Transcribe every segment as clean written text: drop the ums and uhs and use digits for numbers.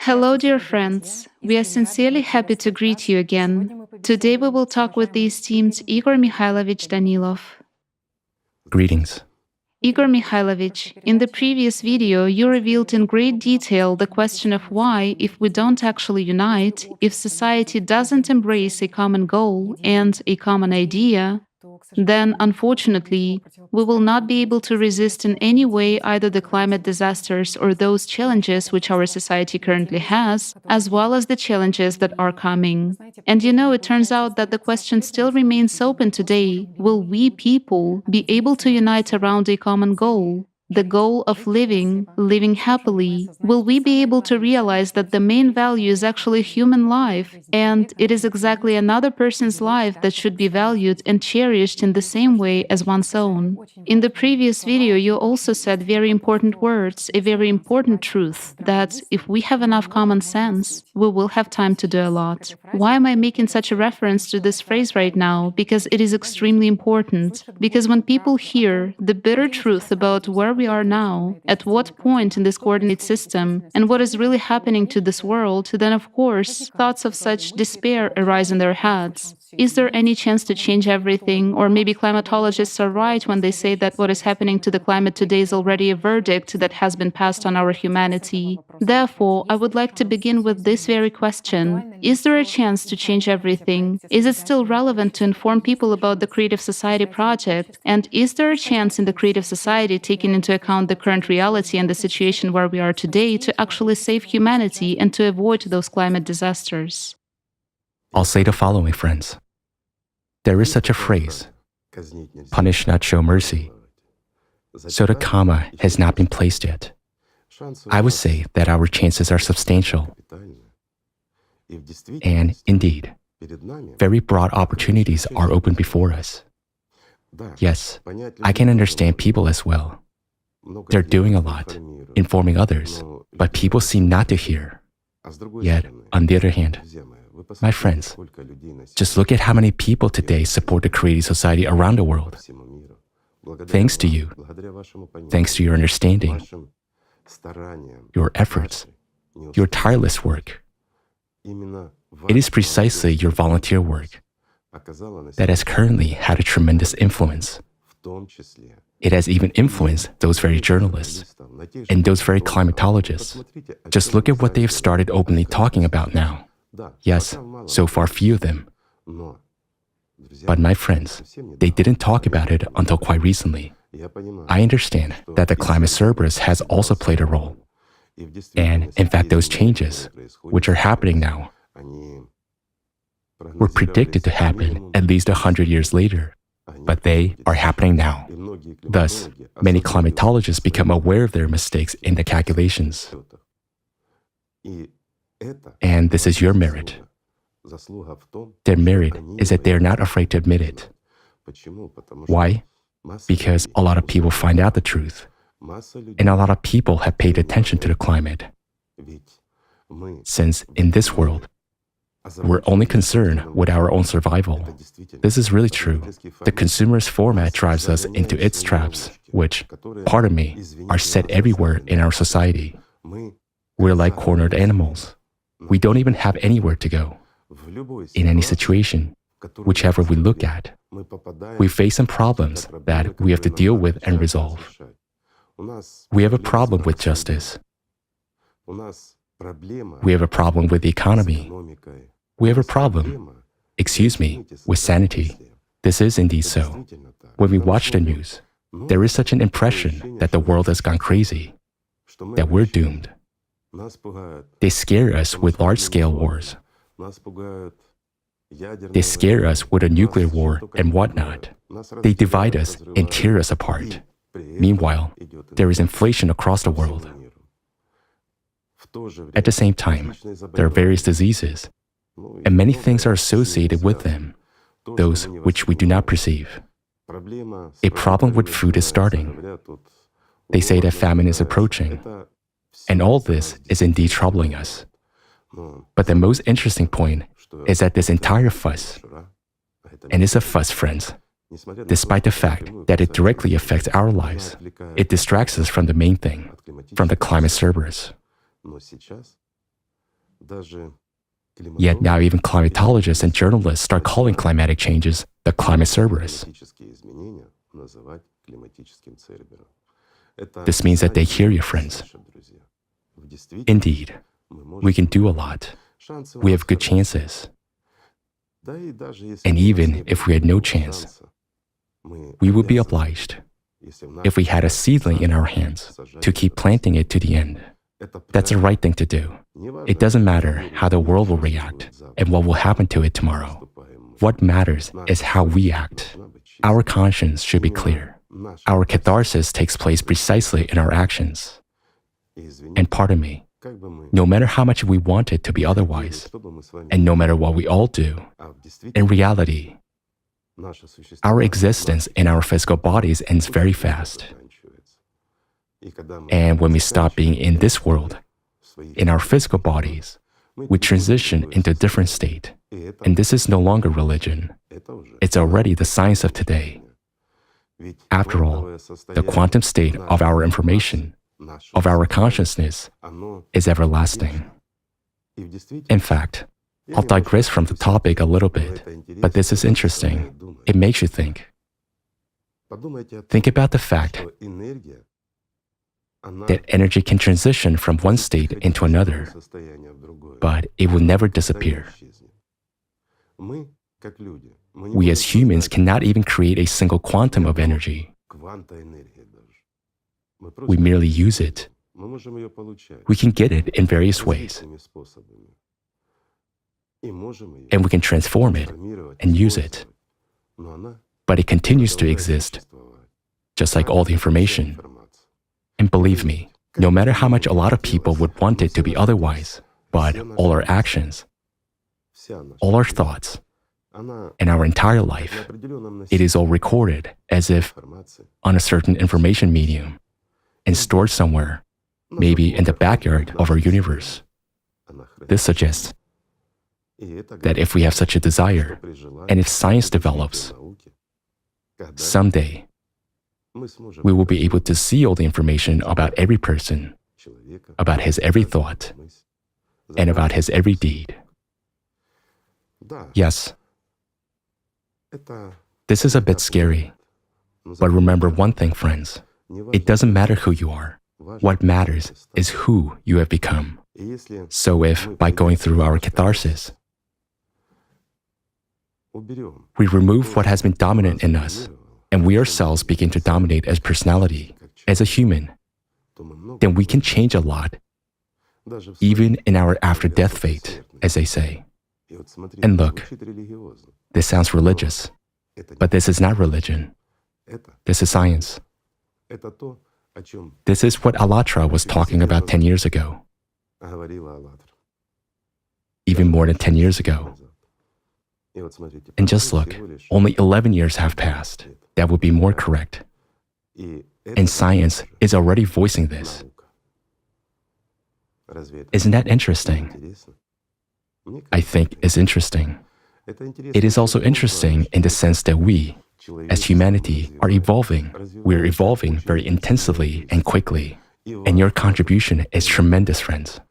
Hello, dear friends. We are sincerely happy to greet you again. Today we will talk with the esteemed Igor Mikhailovich Danilov. Greetings. Igor Mikhailovich, in the previous video, you revealed in great detail the question of why, if we don't actually unite, if society doesn't embrace a common goal and a common idea, then, unfortunately, we will not be able to resist in any way either the climate disasters or those challenges which our society currently has, as well as the challenges that are coming. And it turns out that the question still remains open today. Will we people be able to unite around a common goal? The goal of living happily? Will we be able to realize that the main value is actually human life, and it is exactly another person's life that should be valued and cherished in the same way as one's own? In the previous video, you also said very important words, a very important truth, that if we have enough common sense, we will have time to do a lot. Why am I making such a reference to this phrase right now? Because it is extremely important. Because when people hear the bitter truth about where we are now, at what point in this coordinate system, and what is really happening to this world, then of course, thoughts of such despair arise in their heads. Is there any chance to change everything? Or maybe climatologists are right when they say that what is happening to the climate today is already a verdict that has been passed on our humanity. Therefore, I would like to begin with this very question. Is there a chance to change everything? Is it still relevant to inform people about the Creative Society project? And is there a chance in the Creative Society, taking into account the current reality and the situation where we are today, to actually save humanity and to avoid those climate disasters? I'll say the following, friends. There is such a phrase, punish not show mercy. So the comma has not been placed yet. I would say that our chances are substantial. And indeed, very broad opportunities are open before us. Yes, I can understand people as well. They're doing a lot, informing others, but people seem not to hear. Yet, on the other hand, my friends, just look at how many people today support the Creative Society around the world. Thanks to you, thanks to your understanding, your efforts, your tireless work. It is precisely your volunteer work that has currently had a tremendous influence. It has even influenced those very journalists and those very climatologists. Just look at what they have started openly talking about now. Yes, so far few of them. But my friends, they didn't talk about it until quite recently. I understand that the climate Cerberus has also played a role. And in fact, those changes, which are happening now, were predicted to happen at least 100 years later. But they are happening now. Thus, many climatologists become aware of their mistakes in the calculations. And this is your merit. Their merit is that they're not afraid to admit it. Why? Because a lot of people find out the truth, and a lot of people have paid attention to the climate. Since in this world, we're only concerned with our own survival. This is really true. The consumerist format drives us into its traps, which, pardon me, are set everywhere in our society. We're like cornered animals. We don't even have anywhere to go. In any situation, whichever we look at, we face some problems that we have to deal with and resolve. We have a problem with justice. We have a problem with the economy. We have a problem, with sanity. This is indeed so. When we watch the news, there is such an impression that the world has gone crazy, that we're doomed. They scare us with large-scale wars. They scare us with a nuclear war and whatnot. They divide us and tear us apart. Meanwhile, there is inflation across the world. At the same time, there are various diseases, and many things are associated with them, those which we do not perceive. A problem with food is starting. They say that famine is approaching, and all this is indeed troubling us. But the most interesting point is that this entire fuss, and it's a fuss, friends, despite the fact that it directly affects our lives, it distracts us from the main thing, from the climate Cerberus. Yet now even climatologists and journalists start calling climatic changes the climate Cerberus. This means that they hear you, friends. Indeed, we can do a lot. We have good chances. And even if we had no chance, we would be obliged, if we had a seedling in our hands, to keep planting it to the end. That's the right thing to do. It doesn't matter how the world will react and what will happen to it tomorrow. What matters is how we act. Our conscience should be clear. Our catharsis takes place precisely in our actions. And pardon me, no matter how much we want it to be otherwise, and no matter what we all do, in reality, our existence in our physical bodies ends very fast. And when we stop being in this world, in our physical bodies, we transition into a different state. And this is no longer religion. It's already the science of today. After all, the quantum state of our information, of our consciousness, is everlasting. In fact, I'll digress from the topic a little bit, but this is interesting. It makes you think. Think about the fact that energy can transition from one state into another, but it will never disappear. We as humans cannot even create a single quantum of energy. We merely use it. We can get it in various ways. And we can transform it and use it. But it continues to exist, just like all the information. And believe me, no matter how much a lot of people would want it to be otherwise, but all our actions, all our thoughts, and our entire life, it is all recorded as if on a certain information medium and stored somewhere, maybe in the backyard of our universe. This suggests that if we have such a desire, and if science develops, someday we will be able to see all the information about every person, about his every thought, and about his every deed. Yes, this is a bit scary, but remember one thing, friends. It doesn't matter who you are. What matters is who you have become. So if, by going through our catharsis, we remove what has been dominant in us, and we ourselves begin to dominate as personality, as a human, then we can change a lot, even in our after-death fate, as they say. And look, this sounds religious, but this is not religion. This is science. This is what Alatra was talking about 10 years ago. Even more than 10 years ago. And just look, only 11 years have passed. That would be more correct. And science is already voicing this. Isn't that interesting? I think it's interesting. It is also interesting in the sense that we, as humanity, are evolving. We're evolving very intensively and quickly. And your contribution is tremendous, friends.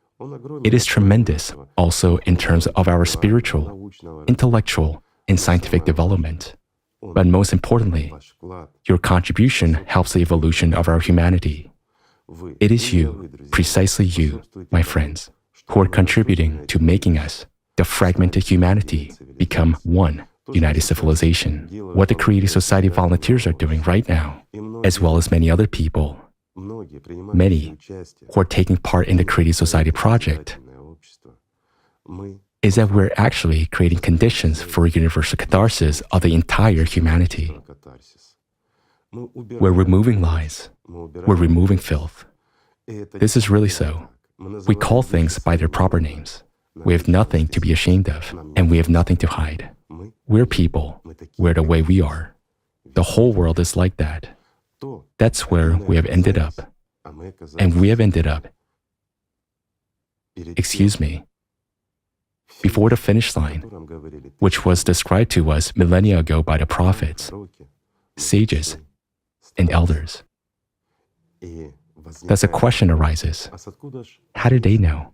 It is tremendous also in terms of our spiritual, intellectual, and scientific development. But most importantly, your contribution helps the evolution of our humanity. It is you, precisely you, my friends, who are contributing to making us, the fragmented humanity, become one united civilization. What the Creative Society volunteers are doing right now, as well as many other people, many who are taking part in the Creative Society project, is that we're actually creating conditions for a universal catharsis of the entire humanity. We're removing lies. We're removing filth. This is really so. We call things by their proper names. We have nothing to be ashamed of, and we have nothing to hide. We're people. We're the way we are. The whole world is like that. That's where we have ended up. And we have ended up, before the finish line, which was described to us millennia ago by the prophets, sages, and elders. Thus a question arises, how did they know?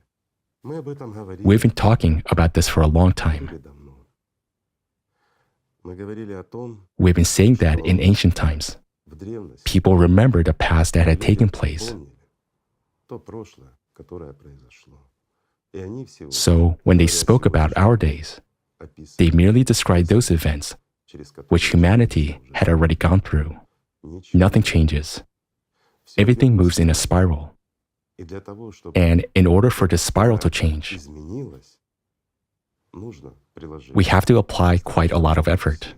We've been talking about this for a long time. We've been saying that in ancient times, people remember the past that had taken place. So when they spoke about our days, they merely described those events which humanity had already gone through. Nothing changes. Everything moves in a spiral. And in order for this spiral to change, we have to apply quite a lot of effort.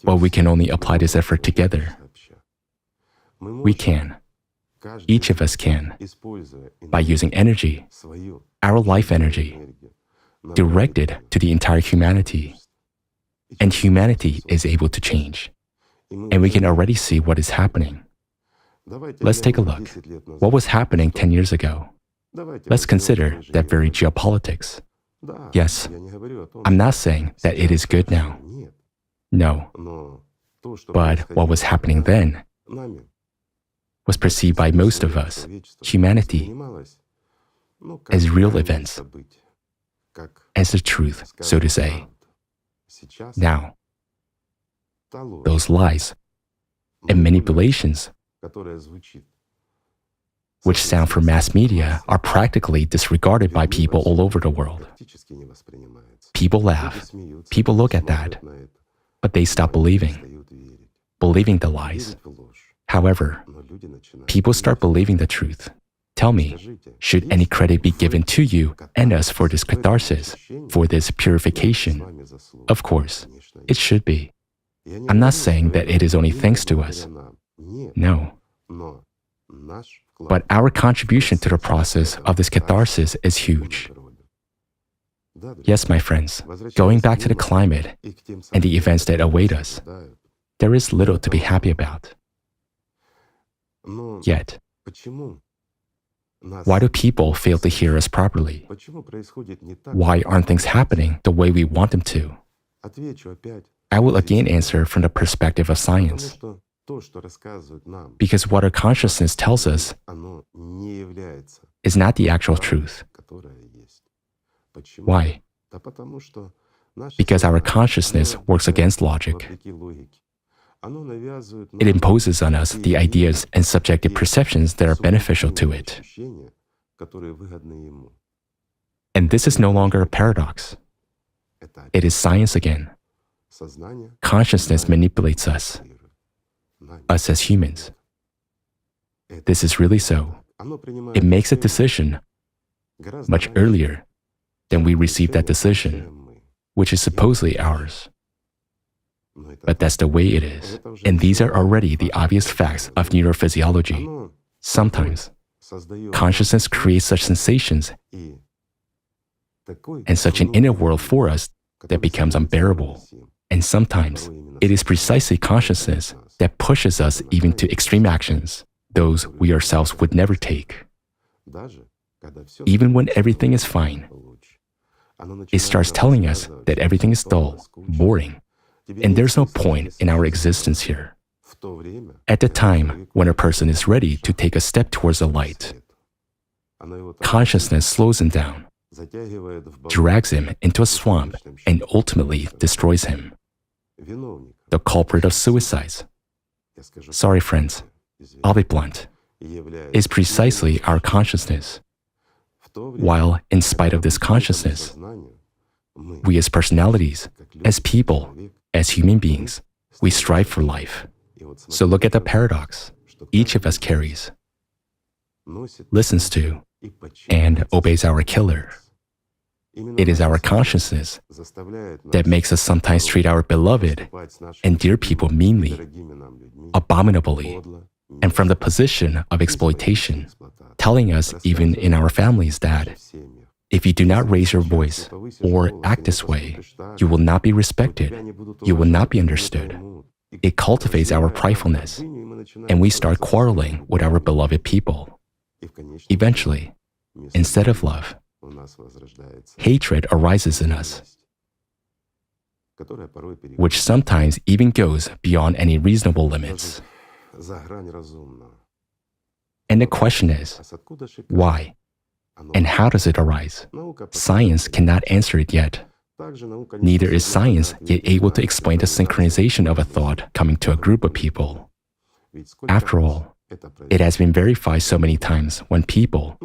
But we can only apply this effort together. We can. Each of us can, by using energy, our life energy, directed to the entire humanity. And humanity is able to change. And we can already see what is happening. Let's take a look. What was happening 10 years ago? Let's consider that very geopolitics. Yes, I'm not saying that it is good now. No. But what was happening then was perceived by most of us, humanity, as real events, as the truth, so to say. Now, those lies and manipulations which sound from mass media are practically disregarded by people all over the world. People laugh, people look at that, but they stop believing the lies. However, people start believing the truth. Tell me, should any credit be given to you and us for this catharsis, for this purification? Of course, it should be. I'm not saying that it is only thanks to us. No. But our contribution to the process of this catharsis is huge. Yes, my friends, going back to the climate and the events that await us, there is little to be happy about. Yet, why do people fail to hear us properly? Why aren't things happening the way we want them to? I will again answer from the perspective of science. Because what our consciousness tells us is not the actual truth. Why? Because our consciousness works against logic. It imposes on us the ideas and subjective perceptions that are beneficial to it. And this is no longer a paradox. It is science again. Consciousness manipulates us as humans. This is really so. It makes a decision much earlier than we receive that decision, which is supposedly ours. But that's the way it is. And these are already the obvious facts of neurophysiology. Sometimes, consciousness creates such sensations and such an inner world for us that becomes unbearable. And sometimes, it is precisely consciousness that pushes us even to extreme actions, those we ourselves would never take. Even when everything is fine, it starts telling us that everything is dull, boring, and there's no point in our existence here. At the time when a person is ready to take a step towards the light, consciousness slows him down, drags him into a swamp, and ultimately destroys him. The culprit of suicides, sorry friends, I'll be blunt, is precisely our consciousness. While, in spite of this consciousness, we as personalities, as people, as human beings, we strive for life. So look at the paradox each of us carries, listens to, and obeys our killer. It is our consciousness that makes us sometimes treat our beloved and dear people meanly, abominably, and from the position of exploitation, telling us even in our families that if you do not raise your voice or act this way, you will not be respected, you will not be understood. It cultivates our pridefulness, and we start quarreling with our beloved people. Eventually, instead of love, hatred arises in us, which sometimes even goes beyond any reasonable limits. And the question is, why? And how does it arise? Science cannot answer it yet. Neither is science yet able to explain the synchronization of a thought coming to a group of people. After all, it has been verified so many times when people,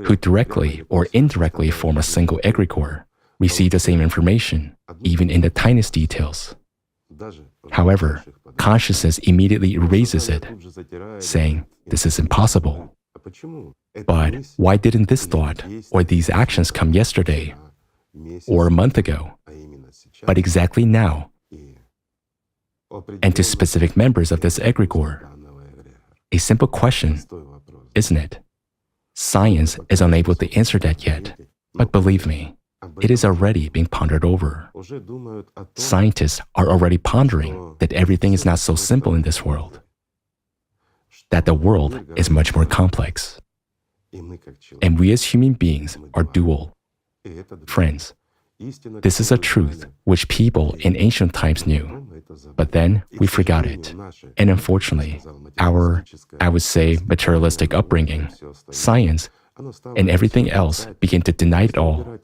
who directly or indirectly form a single egregore, receive the same information, even in the tiniest details. However, consciousness immediately erases it, saying, "This is impossible." But why didn't this thought or these actions come yesterday or a month ago, but exactly now? And to specific members of this egregore, a simple question, isn't it? Science is unable to answer that yet, but believe me, it is already being pondered over. Scientists are already pondering that everything is not so simple in this world, that the world is much more complex. And we as human beings are dual. Friends, this is a truth which people in ancient times knew, but then we forgot it. And unfortunately, our, I would say, materialistic upbringing, science, and everything else began to deny it all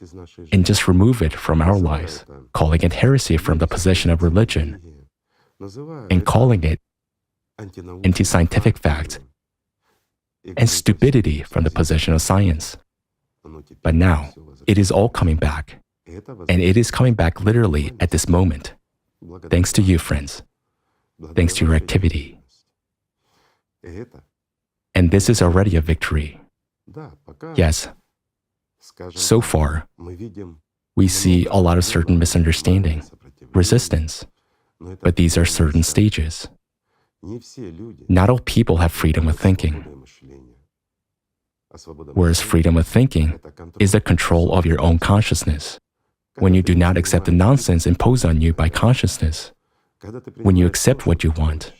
and just remove it from our lives, calling it heresy from the possession of religion and calling it anti-scientific fact and stupidity from the possession of science. But now, it is all coming back. And it is coming back literally at this moment. Thanks to you, friends. Thanks to your activity. And this is already a victory. Yes. So far, we see a lot of certain misunderstanding, resistance, but these are certain stages. Not all people have freedom of thinking. Whereas freedom of thinking is the control of your own consciousness. When you do not accept the nonsense imposed on you by consciousness, when you accept what you want,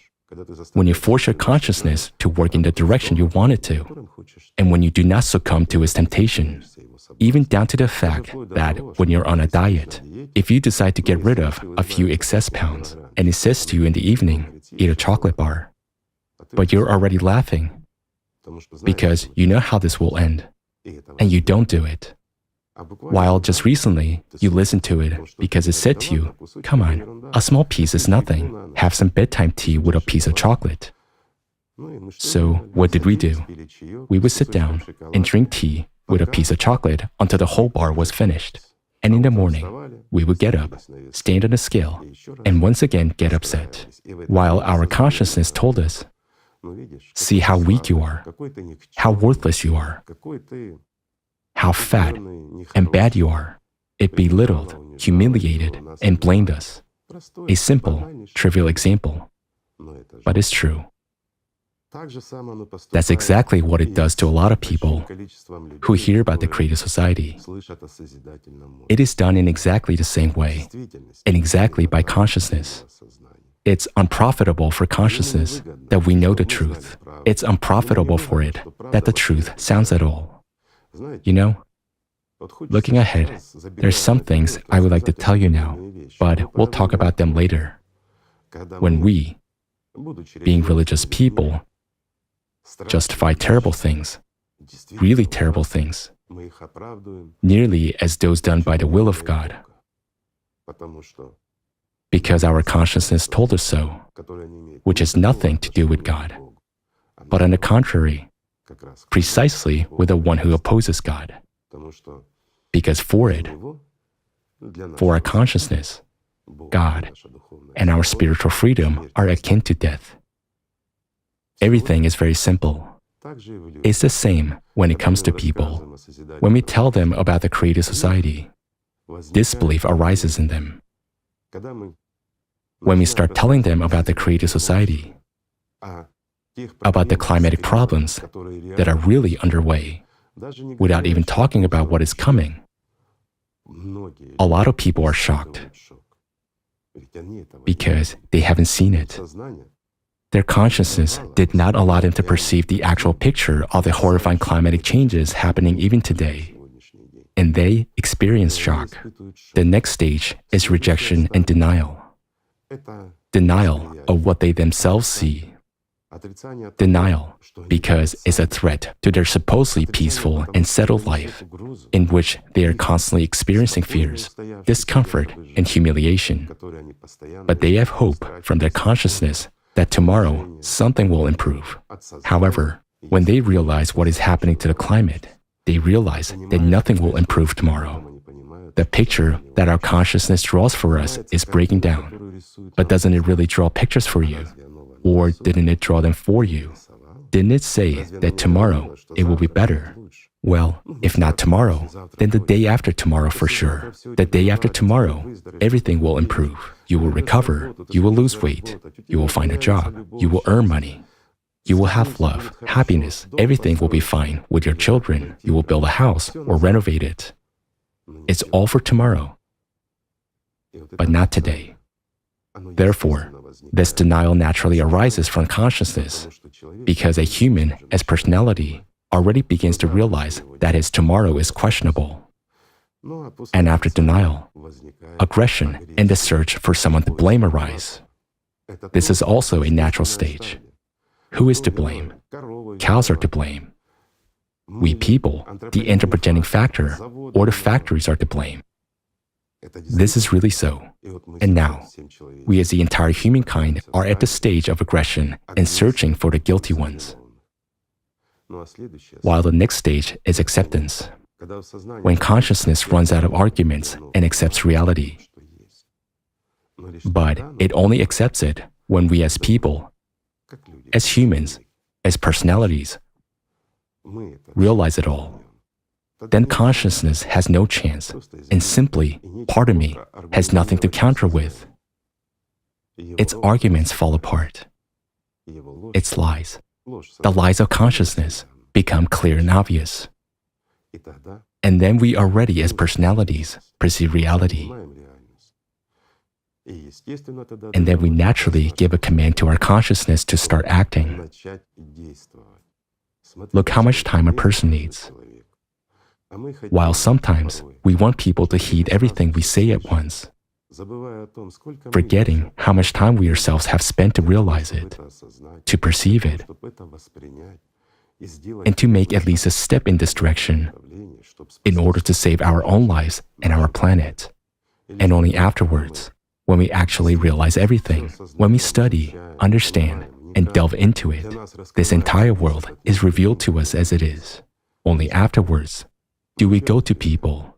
when you force your consciousness to work in the direction you want it to, and when you do not succumb to its temptation, even down to the fact that when you're on a diet, if you decide to get rid of a few excess pounds, and it says to you in the evening, eat a chocolate bar, but you're already laughing because you know how this will end, and you don't do it. While just recently, you listened to it because it said to you, "Come on, a small piece is nothing. Have some bedtime tea with a piece of chocolate." So what did we do? We would sit down and drink tea with a piece of chocolate until the whole bar was finished. And in the morning, we would get up, stand on the scale, and once again get upset, while our consciousness told us, "See how weak you are, how worthless you are, how fat and bad you are." It belittled, humiliated, and blamed us. A simple, trivial example, but it's true. That's exactly what it does to a lot of people who hear about the creative society. It is done in exactly the same way, and exactly by consciousness. It's unprofitable for consciousness that we know the truth. It's unprofitable for it that the truth sounds at all. You know, looking ahead, there's some things I would like to tell you now, but we'll talk about them later. When we, being religious people, justify terrible things, really terrible things, nearly as those done by the will of God, because our consciousness told us so, which has nothing to do with God, but on the contrary, precisely with the one who opposes God. Because for it, for our consciousness, God and our spiritual freedom are akin to death. Everything is very simple. It's the same when it comes to people. When we tell them about the creative society, disbelief arises in them. When we start telling them about the creative society, about the climatic problems that are really underway, without even talking about what is coming, a lot of people are shocked because they haven't seen it. Their consciousness did not allow them to perceive the actual picture of the horrifying climatic changes happening even today, and they experience shock. The next stage is rejection and denial. Denial of what they themselves see. Denial, because it's a threat to their supposedly peaceful and settled life, in which they are constantly experiencing fears, discomfort, and humiliation. But they have hope from their consciousness that tomorrow something will improve. However, when they realize what is happening to the climate, they realize that nothing will improve tomorrow. The picture that our consciousness draws for us is breaking down. But doesn't it really draw pictures for you? Or didn't it draw them for you? Didn't it say that tomorrow it will be better? Well, if not tomorrow, then the day after tomorrow for sure. The day after tomorrow, everything will improve. You will recover. You will lose weight. You will find a job. You will earn money. You will have love, happiness. Everything will be fine with your children. You will build a house or renovate it. It's all for tomorrow, but not today. Therefore, this denial naturally arises from consciousness, because a human, as personality, already begins to realize that his tomorrow is questionable. And after denial, aggression and the search for someone to blame arise. This is also a natural stage. Who is to blame? Cows are to blame. We people, the anthropogenic factor, or the factories are to blame. This is really so. And now, we as the entire humankind are at the stage of aggression and searching for the guilty ones. While the next stage is acceptance, when consciousness runs out of arguments and accepts reality. But it only accepts it when we as people, as humans, as personalities, realize it all. Then consciousness has no chance, and simply, part of me has nothing to counter with. Its arguments fall apart. Its lies, the lies of consciousness, become clear and obvious. And then we are ready as personalities perceive reality. And then we naturally give a command to our consciousness to start acting. Look how much time a person needs. While sometimes we want people to heed everything we say at once, forgetting how much time we ourselves have spent to realize it, to perceive it, and to make at least a step in this direction in order to save our own lives and our planet. And only afterwards, when we actually realize everything, when we study, understand, and delve into it, this entire world is revealed to us as it is. Only afterwards do we go to people.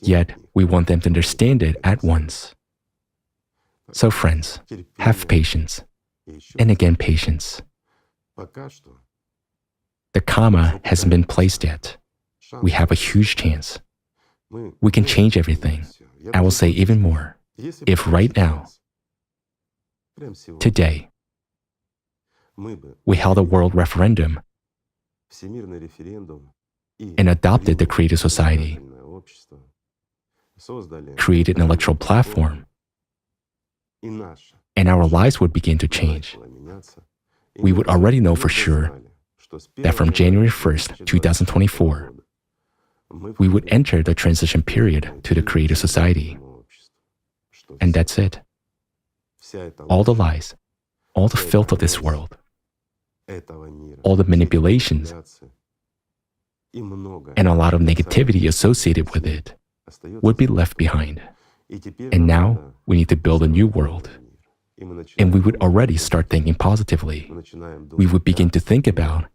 Yet, we want them to understand it at once. So friends, have patience, and again patience. The comma hasn't been placed yet. We have a huge chance. We can change everything. I will say even more. If right now, today, we held a world referendum and adopted the creative society, created an electoral platform, and our lives would begin to change. We would already know for sure that from January 1st, 2024, we would enter the transition period to the creative society. And that's it. All the lies, all the filth of this world, all the manipulations, and a lot of negativity associated with it would be left behind. And now we need to build a new world. And we would already start thinking positively. We would begin to think about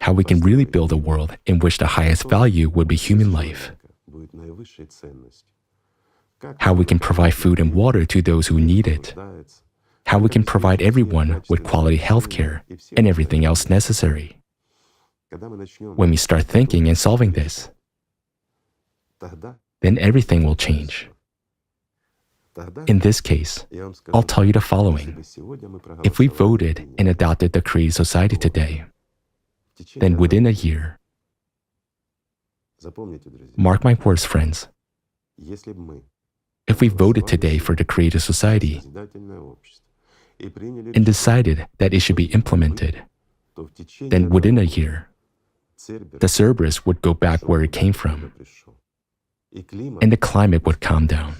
how we can really build a world in which the highest value would be human life. How we can provide food and water to those who need it. How we can provide everyone with quality health care and everything else necessary. When we start thinking and solving this, then everything will change. In this case, I'll tell you the following. If we voted and adopted the creative society today, then within a year, mark my words, friends, if we voted today for the creative society and decided that it should be implemented, then within a year, the Cerberus would go back where it came from, and the climate would calm down.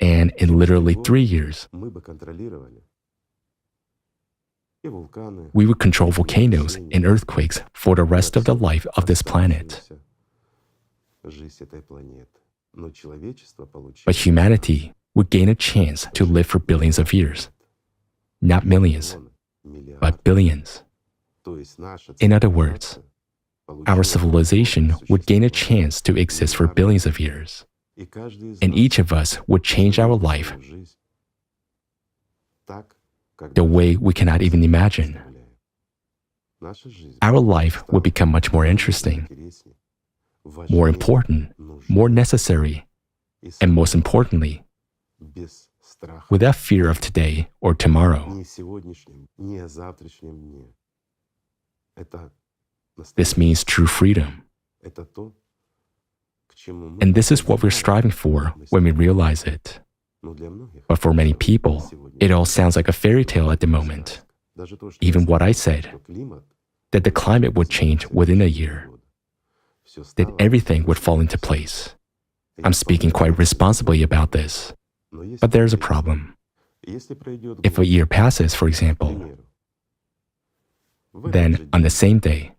And in literally 3 years, We would control volcanoes and earthquakes for the rest of the life of this planet. But humanity would gain a chance to live for billions of years. Not millions, but billions. In other words, our civilization would gain a chance to exist for billions of years. And each of us would change our life the way we cannot even imagine. Our life would become much more interesting, more important, more necessary, and most importantly, without fear of today or tomorrow. This means true freedom. And this is what we're striving for when we realize it. But for many people, it all sounds like a fairy tale at the moment. Even what I said, that the climate would change within a year, that everything would fall into place. I'm speaking quite responsibly about this. But there's a problem. If a year passes, for example, then on the same day,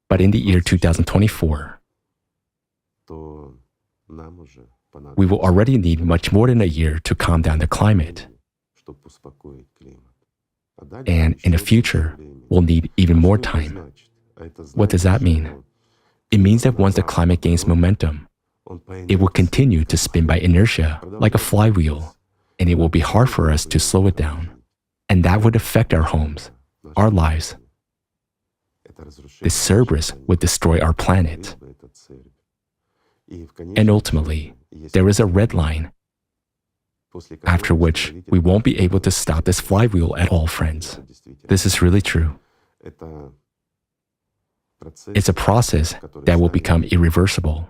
but in the year 2024, we will already need much more than a year to calm down the climate. And in the future, we'll need even more time. What does that mean? It means that once the climate gains momentum, it will continue to spin by inertia like a flywheel, and it will be hard for us to slow it down. And that would affect our homes, our lives. This Cerberus would destroy our planet. And ultimately, there is a red line, after which we won't be able to stop this flywheel at all, friends. This is really true. It's a process that will become irreversible.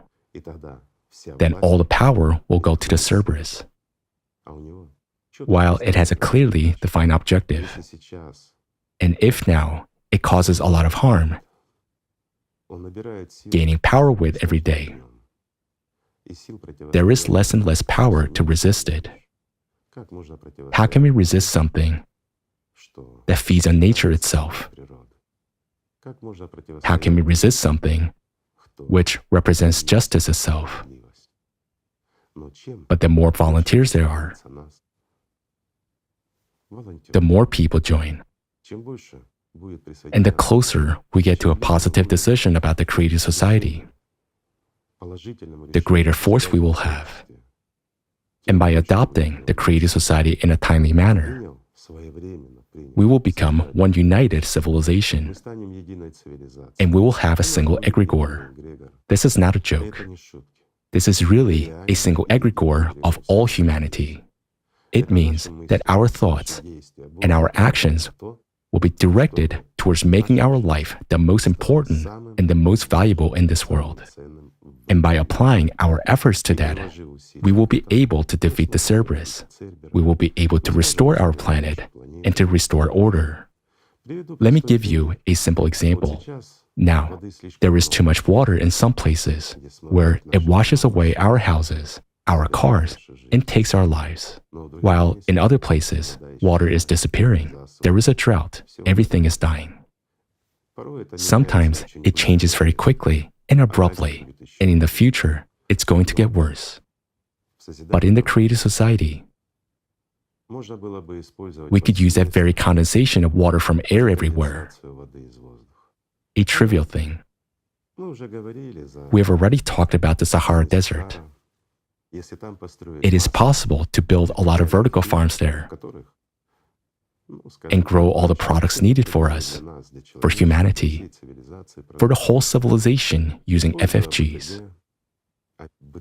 Then all the power will go to the Cerberus, while it has a clearly defined objective. And if now it causes a lot of harm, gaining power with every day, there is less and less power to resist it. How can we resist something that feeds on nature itself? How can we resist something which represents justice itself? But the more volunteers there are, the more people join, and the closer we get to a positive decision about the creative society, the greater force we will have. And by adopting the creative society in a timely manner, we will become one united civilization, and we will have a single egregore. This is not a joke. This is really a single egregore of all humanity. It means that our thoughts and our actions will be directed towards making our life the most important and the most valuable in this world. And by applying our efforts to that, we will be able to defeat the Cerberus. We will be able to restore our planet and to restore order. Let me give you a simple example. Now, there is too much water in some places where it washes away our houses, our cars, and takes our lives. While in other places, water is disappearing. There is a drought. Everything is dying. Sometimes it changes very quickly and abruptly, and in the future, it's going to get worse. But in the creative society, we could use that very condensation of water from air everywhere. A trivial thing. We have already talked about the Sahara Desert. It is possible to build a lot of vertical farms there and grow all the products needed for us, for humanity, for the whole civilization using FFGs.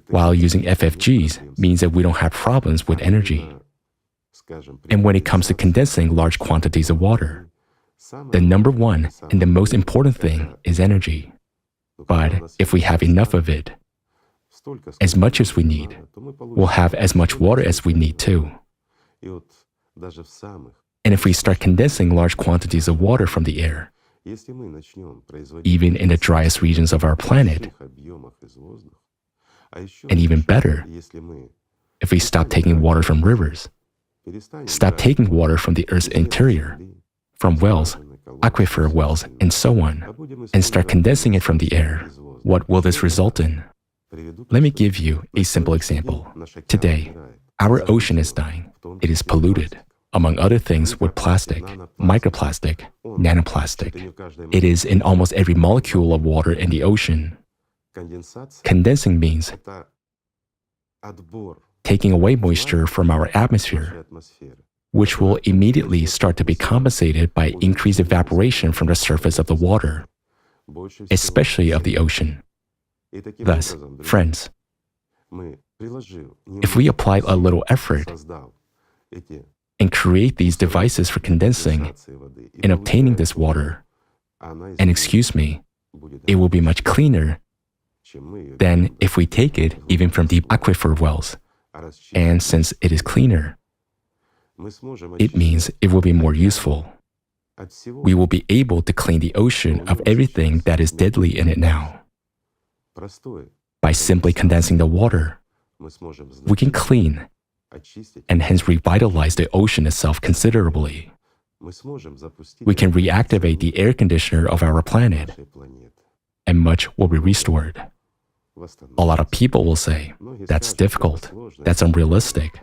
While using FFGs means that we don't have problems with energy. And when it comes to condensing large quantities of water, the number one and the most important thing is energy. But if we have enough of it, as much as we need, we'll have as much water as we need too. And if we start condensing large quantities of water from the air, even in the driest regions of our planet, and even better, if we stop taking water from rivers, stop taking water from the Earth's interior, from wells, aquifer wells, and so on, and start condensing it from the air, what will this result in? Let me give you a simple example. Today, our ocean is dying. It is polluted, among other things, with plastic, microplastic, nanoplastic. It is in almost every molecule of water in the ocean. Condensing means taking away moisture from our atmosphere, which will immediately start to be compensated by increased evaporation from the surface of the water, especially of the ocean. Thus, friends, if we apply a little effort and create these devices for condensing and obtaining this water, and excuse me, it will be much cleaner than if we take it even from deep aquifer wells. And since it is cleaner, it means it will be more useful. We will be able to clean the ocean of everything that is deadly in it now. By simply condensing the water, we can clean and hence revitalize the ocean itself considerably. We can reactivate the air conditioner of our planet, and much will be restored. A lot of people will say, that's difficult, that's unrealistic.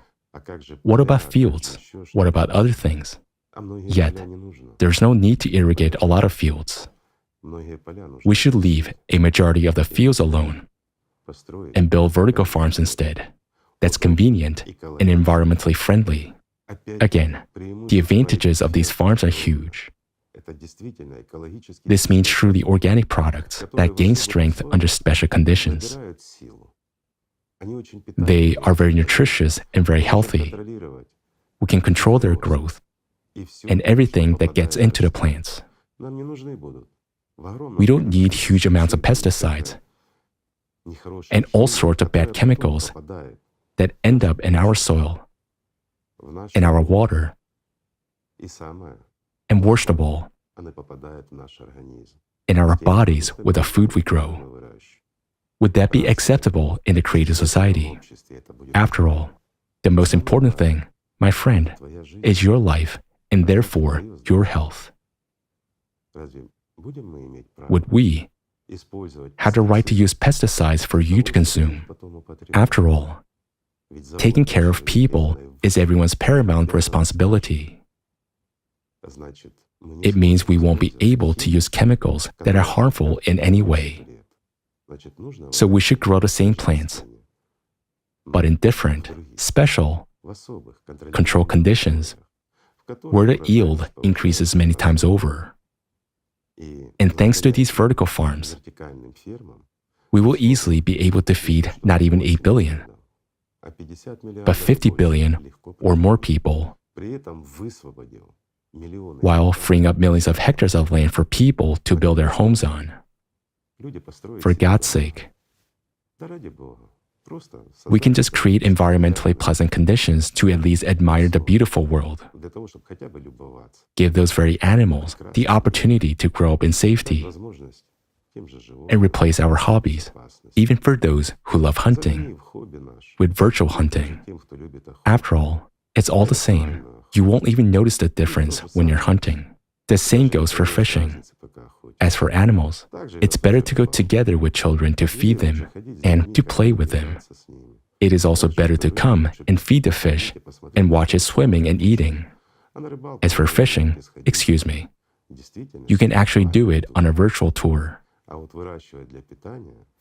What about fields? What about other things? Yet, there's no need to irrigate a lot of fields. We should leave a majority of the fields alone and build vertical farms instead. That's convenient and environmentally friendly. Again, the advantages of these farms are huge. This means truly organic products that gain strength under special conditions. They are very nutritious and very healthy. We can control their growth and everything that gets into the plants. We don't need huge amounts of pesticides and all sorts of bad chemicals that end up in our soil, in our water, and worst of all, in our bodies with the food we grow. Would that be acceptable in a creative society? After all, the most important thing, my friend, is your life and therefore your health. Would we have the right to use pesticides for you to consume? After all, taking care of people is everyone's paramount responsibility. It means we won't be able to use chemicals that are harmful in any way. So we should grow the same plants, but in different, special, controlled conditions, where the yield increases many times over. And thanks to these vertical farms, we will easily be able to feed not even 8 billion, but 50 billion or more people, while freeing up millions of hectares of land for people to build their homes on. For God's sake, we can just create environmentally pleasant conditions to at least admire the beautiful world. Give those very animals the opportunity to grow up in safety and replace our hobbies, even for those who love hunting, with virtual hunting. After all, it's all the same. You won't even notice the difference when you're hunting. The same goes for fishing. As for animals, it's better to go together with children to feed them and to play with them. It is also better to come and feed the fish and watch it swimming and eating. As for fishing, excuse me, you can actually do it on a virtual tour.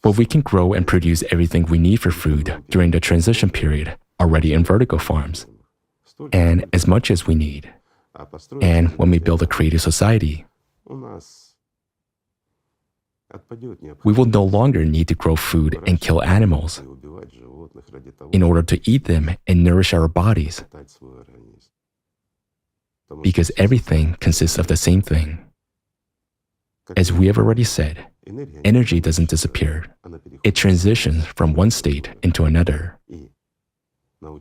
But we can grow and produce everything we need for food during the transition period already in vertical farms, and as much as we need. And when we build a creative society, we will no longer need to grow food and kill animals in order to eat them and nourish our bodies, because everything consists of the same thing. As we have already said, energy doesn't disappear. It transitions from one state into another.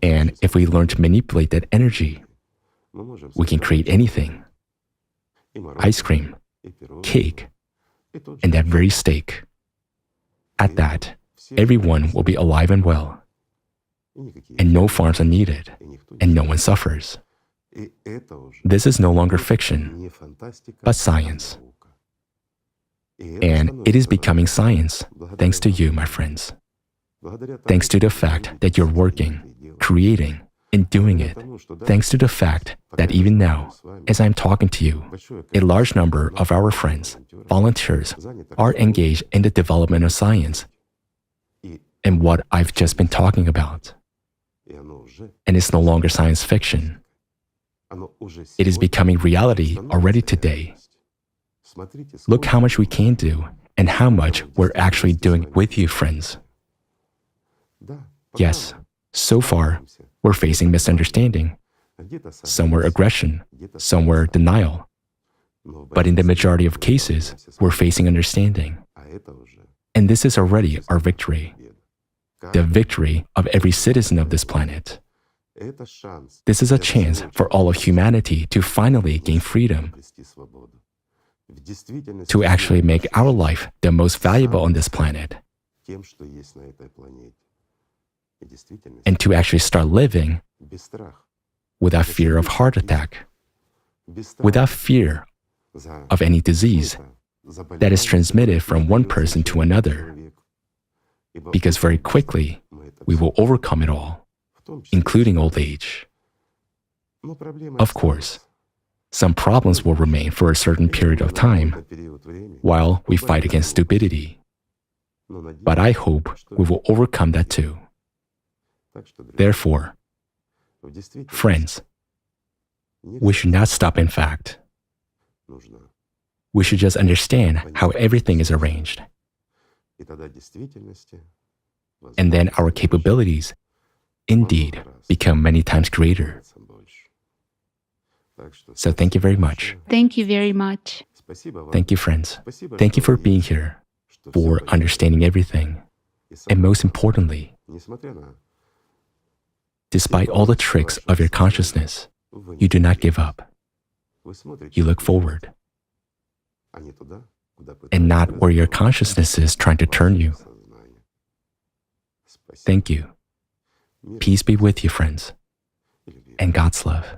And if we learn to manipulate that energy, we can create anything. Ice cream, cake, and that very steak. At that, everyone will be alive and well, and no farms are needed, and no one suffers. This is no longer fiction, but science. And it is becoming science, thanks to you, my friends. Thanks to the fact that you're working, creating, and doing it. Thanks to the fact that even now, as I'm talking to you, a large number of our friends, volunteers, are engaged in the development of science and what I've just been talking about. And it's no longer science fiction. It is becoming reality already today. Look how much we can do and how much we're actually doing with you, friends. Yes, so far, we're facing misunderstanding, somewhere aggression, somewhere denial. But in the majority of cases, we're facing understanding. And this is already our victory, the victory of every citizen of this planet. This is a chance for all of humanity to finally gain freedom, to actually make our life the most valuable on this planet, and to actually start living without fear of heart attack, without fear of any disease that is transmitted from one person to another, because very quickly we will overcome it all, including old age. Of course, some problems will remain for a certain period of time while we fight against stupidity. But I hope we will overcome that too. Therefore, friends, we should not stop in fact. We should just understand how everything is arranged. And then our capabilities indeed become many times greater. So thank you very much. Thank you very much. Thank you, friends. Thank you for being here, for understanding everything. And most importantly, despite all the tricks of your consciousness, you do not give up. You look forward, and not where your consciousness is trying to turn you. Thank you. Peace be with you, friends, and God's love.